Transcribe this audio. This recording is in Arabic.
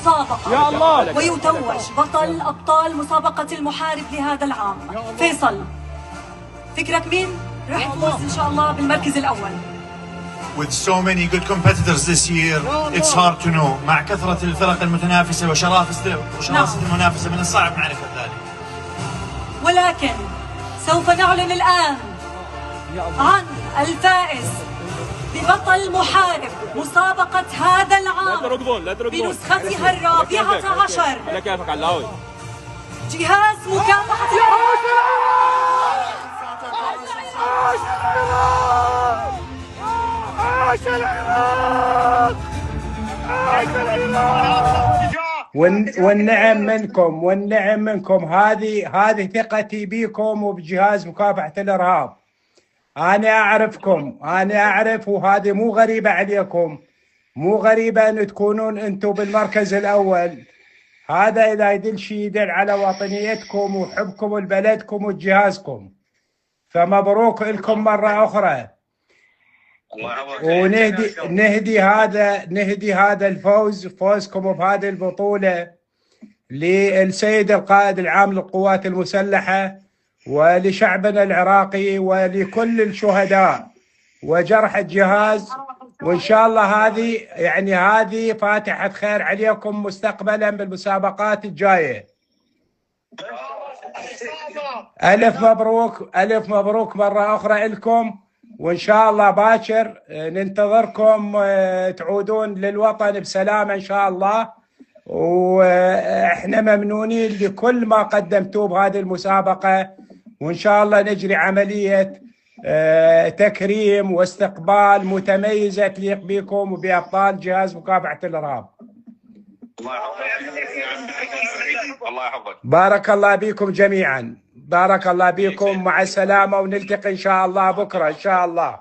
مسابقة يا الله، ويتوج بطل أبطال مسابقة المحارب لهذا العام. فيصل، فكرك مين راح يفوز إن شاء الله بالمركز الأول؟ With so many good competitors this year, it's hard to know. مع كثرة الفرق المتنافسة وشراسة المنافسة من الصعب معرفة ذلك. ولكن سوف نعلن الآن عن الفائز ببطل محارب مسابقة هذا العام بنسختها الرابعة عشر، جهاز مكافحة والنعم منكم. هذه ثقتي بكم وبجهاز مكافحة الإرهاب. أنا أعرفكم، أنا أعرف، وهذه مو غريبة عليكم، مو غريبة أن تكونون أنتم بالمركز الأول. هذا إذا يدل شيء يدل على وطنيتكم وحبكم لبلدكم وجهازكم، فمبروك لكم مرة أخرى. ونهدي هذا فوزكم بهذه البطولة للسيد القائد العام للقوات المسلحة ولشعبنا العراقي ولكل الشهداء وجرح الجهاز. وإن شاء الله هذه فاتحة خير عليكم مستقبلا بالمسابقات الجاية. ألف مبروك، ألف مبروك مرة أخرى لكم، وإن شاء الله باكر ننتظركم تعودون للوطن بسلامة إن شاء الله. وإحنا ممنونين لكل ما قدمتوه بهذه المسابقة، وإن شاء الله نجري عملية تكريم واستقبال متميزة تليق بكم وبأبطال جهاز مكافحة الإرهاب. الله يحفظك. بارك الله بكم جميعا، بارك الله بكم، مع السلامة، ونلتقي إن شاء الله بكرة إن شاء الله.